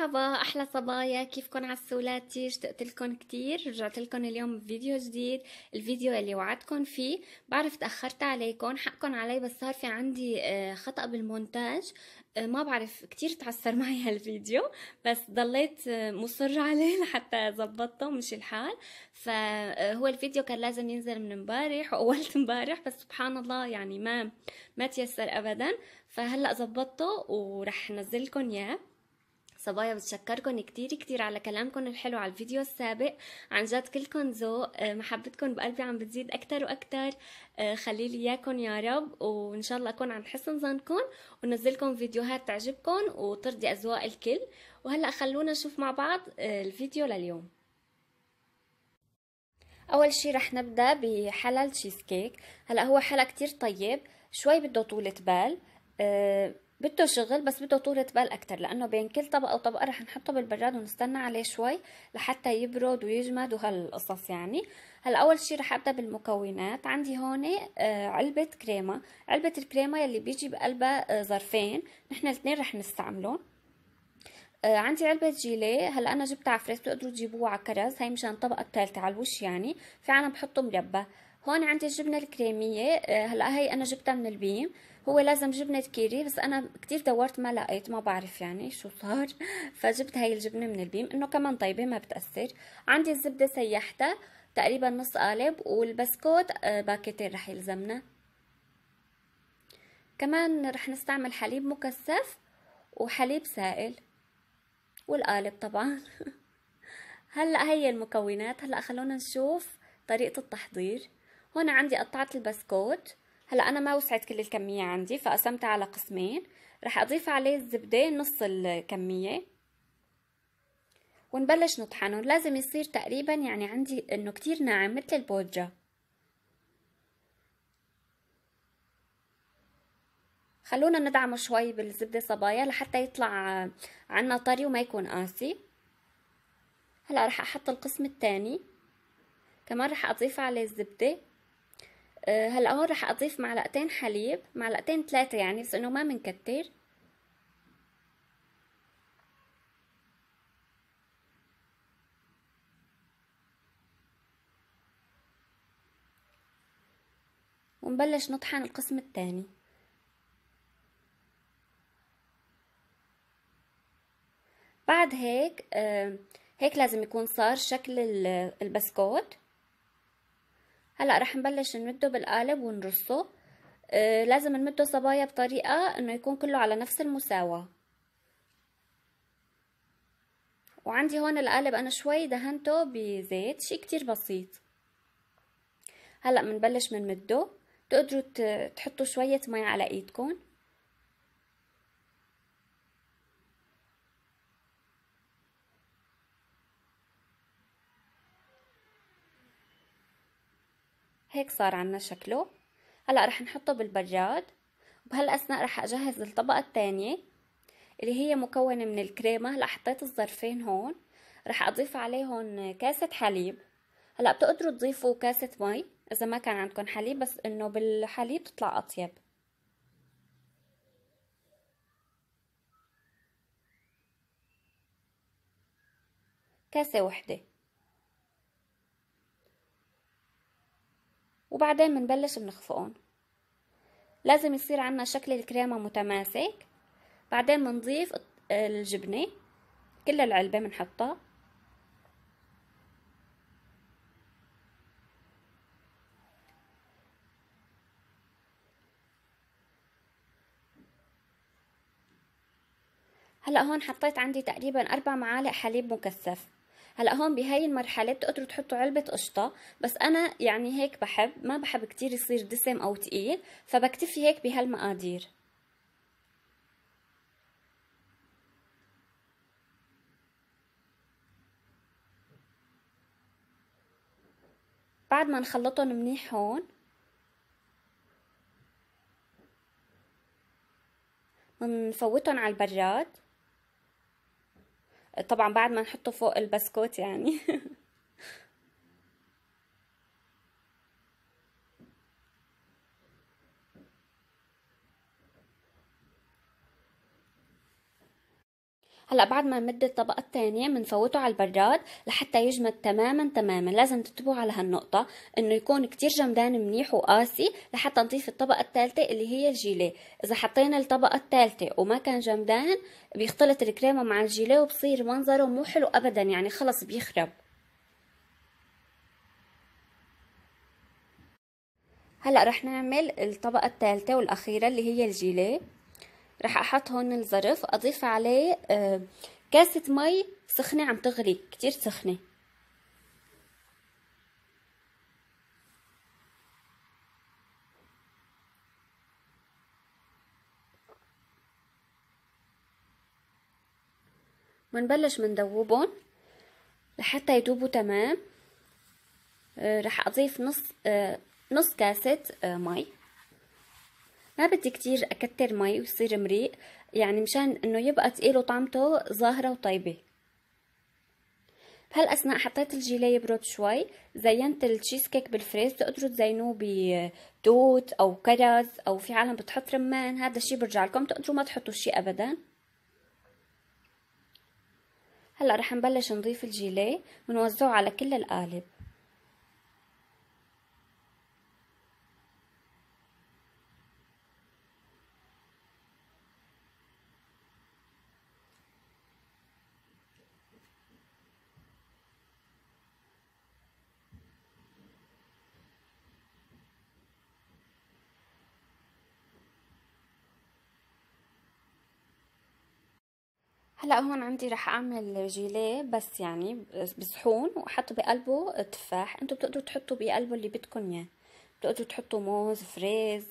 مرحبا احلى صبايا، كيفكن عالسولاتي؟ اشتقت لكم كتير. رجعت لكم اليوم بفيديو جديد، الفيديو اللي وعدتكم فيه. بعرف تاخرت عليكم، حقكم علي، بس صار في عندي خطأ بالمونتاج. ما بعرف، كتير تعثر معي هالفيديو، بس ضليت مصر عليه لحتى زبطته مشي الحال. فهو الفيديو كان لازم ينزل من امبارح واولت امبارح، بس سبحان الله يعني ما تيسر ابدا. فهلا زبطته ورح نزل لكم اياه. صبايا بتشكركن كتير كتير على كلامكن الحلو على الفيديو السابق. عن جد كلكن ذوق، محبتكن بقلبي عم بتزيد اكتر واكتر. خليلي اياكن يا رب، وان شاء الله اكون عن حسن ظنكن ونزلكم فيديوهات تعجبكن وترضي اذواق الكل. وهلا خلونا نشوف مع بعض الفيديو لليوم. اول شي رح نبدا بحلا التشيز كيك. هلا هو حلا كتير طيب، شوي بده طولة بال. بده شغل، بس بده طولة بال اكتر، لانه بين كل طبقة وطبقة رح نحطه بالبراد ونستنى عليه شوي لحتى يبرد ويجمد وهالقصص يعني. هلا اول شي رح ابدا بالمكونات. عندي هون علبة كريمة. علبة الكريمة يلي بيجي بقلبها ظرفين، نحن الاثنين رح نستعملهم. عندي علبة جيلي. هلا انا جبتها على فريش، بتقدروا تجيبوها على كرز، هي مشان الطبقة الثالثة على الوش يعني. في عالم بحطوا مربى. هون عندي الجبنة الكريمية. هلا هي انا جبتها من البيم. هو لازم جبنة كيري، بس انا كتير دورت ما لقيت، ما بعرف يعني شو صار فجبت هاي الجبنة من البيم، انه كمان طيبة ما بتأثر. عندي الزبدة سيحتها تقريبا نص قالب، والبسكوت باكيتين رح يلزمنا. كمان رح نستعمل حليب مكثف وحليب سائل والقالب طبعا. هلا هي المكونات. هلا خلونا نشوف طريقة التحضير. هون عندي قطعت البسكوت. هلا انا ما وسعت كل الكمية عندي، فقسمتها على قسمين. رح اضيف عليه الزبدة نص الكمية ونبلش نطحنه. لازم يصير تقريبا يعني عندي انه كتير ناعم مثل البوجة. خلونا ندعمه شوي بالزبدة صبايا لحتى يطلع عنا طري وما يكون قاسي. هلا رح احط القسم الثاني، كمان رح اضيف عليه الزبدة. هلا هون رح اضيف معلقتين حليب، معلقتين ثلاثة يعني، بس انه ما منكتر. ونبلش نطحن القسم الثاني. بعد هيك هيك لازم يكون صار شكل البسكوت. هلا رح نبلش نمده بالقالب ونرصه. لازم نمده صبايا بطريقة انه يكون كله على نفس المساواة. وعندي هون القالب انا شوي دهنته بزيت، شي كتير بسيط. هلا منبلش منمده. تقدروا تحطوا شوية مي على ايدكم. هيك صار عنا شكله. هلا رح نحطه بالبراد، وبهالاثناء رح اجهز الطبقة الثانية اللي هي مكونة من الكريمة. هلا حطيت الظرفين هون، رح اضيف عليهم كاسة حليب. هلا بتقدروا تضيفوا كاسة مي اذا ما كان عندكم حليب، بس انه بالحليب تطلع اطيب. كاسة وحدة. وبعدين بنبلش بنخفقهم. لازم يصير عنا شكل الكريمة متماسك. بعدين بنضيف الجبنة، كل العلبة بنحطها. هلا هون حطيت عندي تقريبا 4 معالق حليب مكثف. هلا هون بهاي المرحلة بتقدروا تحطوا علبة قشطة، بس انا يعني هيك بحب، ما بحب كتير يصير دسم او تقيل، فبكتفي هيك بهالمقادير. بعد ما نخلطهم منيح هون بنفوتهم على البراد، طبعا بعد ما نحطه فوق البسكوت يعني. هلا بعد ما نمد الطبقة الثانية بنفوته على البراد لحتى يجمد تماما تماما. لازم تنتبهوا على هالنقطة انه يكون كتير جمدان منيح وقاسي لحتى نضيف الطبقة الثالثة اللي هي الجيليه. اذا حطينا الطبقة الثالثة وما كان جمدان بيختلط الكريمة مع الجيليه وبصير منظره مو حلو ابدا، يعني خلص بيخرب. هلا رح نعمل الطبقة الثالثة والاخيرة اللي هي الجيليه. رح احط هون الظرف، اضيف عليه كاسة مي سخنة عم تغلي كتير سخنة. منبلش مندوبهم لحتى يذوبوا تمام. رح اضيف نص كاسة مي. ما بدي كتير اكتر مي ويصير مريق، يعني مشان انه يبقى تقيل وطعمته ظاهرة وطيبة. بهالاثناء حطيت الجيليه يبرد شوي، زينت التشيز كيك بالفريز. بتقدروا تزينوه بتوت او كرز، او في عالم بتحط رمان، هذا الشي برجع لكم. تقدروا ما تحطوا شي ابدا. هلا رح نبلش نضيف الجيليه ونوزعه على كل القالب. هلا هون عندي رح اعمل جيليه بس يعني بصحون، واحط بقلبه تفاح. انتوا بتقدروا تحطوا بقلبه اللي بدكم اياه، بتقدروا تحطوا موز، فريز،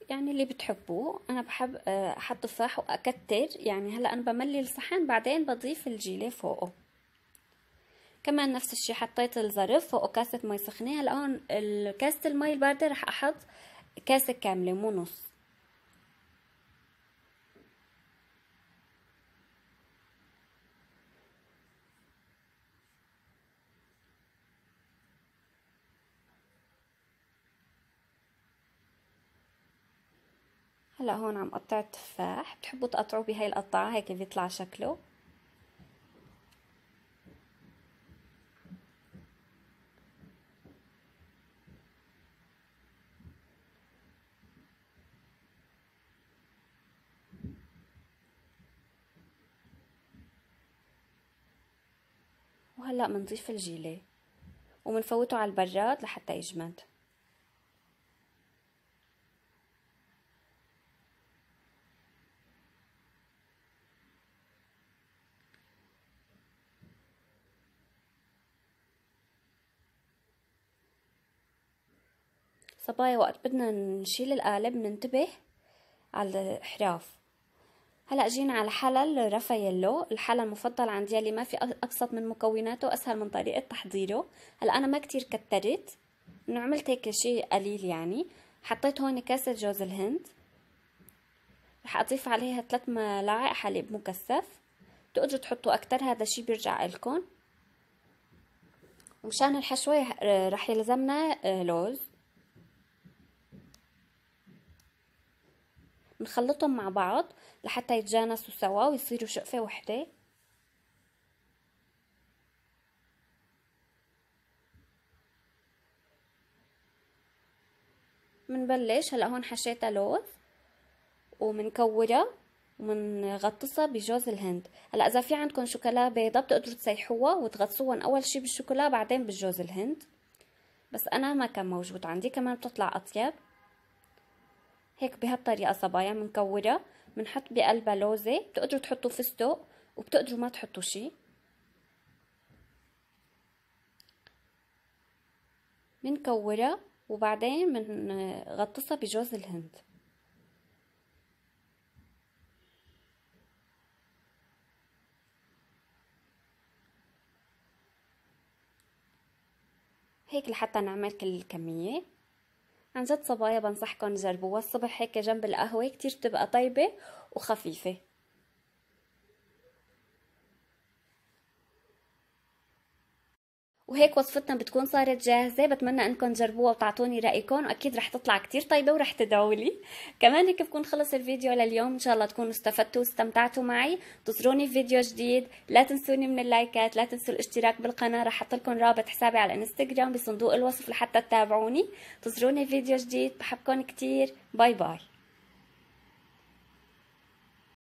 يعني اللي بتحبوه. انا بحب احط تفاح واكتر. يعني هلا انا بملي الصحن بعدين بضيف الجيليه فوقه. كمان نفس الشي حطيت الظرف فوقه كاسة مي سخنة. هلا هون كاسة المي الباردة رح احط كاسة كاملة مو نص. هلا هون عم قطع التفاح. بتحبوا تقطعوه بهاي القطعة هيك بيطلع شكله. وهلا بنضيف الجيلي وبنفوته على البراد لحتى يجمد. صبايا وقت بدنا نشيل القالب ننتبه على الحراف. هلا جينا على حلل رافاييلو، الحلل المفضل عندي اللي ما في ابسط من مكوناته واسهل من طريقه تحضيره. هلا انا ما كتير كترت، انه عملت هيك شيء قليل. يعني حطيت هون كاسه جوز الهند، رح اضيف عليها 3 ملاعق حليب مكثف. بتقدروا تحطوا اكتر، هذا الشيء بيرجع لكم. ومشان الحشوه رح يلزمنا لوز. بنخلطهم مع بعض لحتى يتجانسوا سوا ويصيروا شقفة وحدة. منبلش هلا هون حشيتها لوز ومنكورها ومنغطسها بجوز الهند. هلا اذا في عندكم شوكولا بيضة بتقدروا تسيحوها وتغطسوها اول شي بالشوكولا بعدين بالجوز الهند، بس انا ما كان موجود عندي. كمان بتطلع اطيب هيك بهالطريقة. صبايا منكورها، منحط بقلبها لوزة. بتقدروا تحطوا فستق وبتقدروا ما تحطوا شي. منكورها وبعدين منغطسها بجوز الهند. هيك لحتى نعمل كل الكمية. عن جد صبايا بنصحكم تجربوها الصبح هيك جنب القهوة، كتير بتبقى طيبة وخفيفة. وهيك وصفتنا بتكون صارت جاهزة. بتمنى انكم تجربوها وتعطوني رأيكم، واكيد رح تطلع كتير طيبة ورح تدعوا لي كمان. هيك بكون خلص الفيديو لليوم، ان شاء الله تكونوا استفدتوا واستمتعتوا معي. انتظروني في فيديو جديد، لا تنسوني من اللايكات، لا تنسوا الاشتراك بالقناة، رح احط لكم رابط حسابي على الانستغرام بصندوق الوصف لحتى تتابعوني. انتظروني في فيديو جديد، بحبكم كتير، باي باي.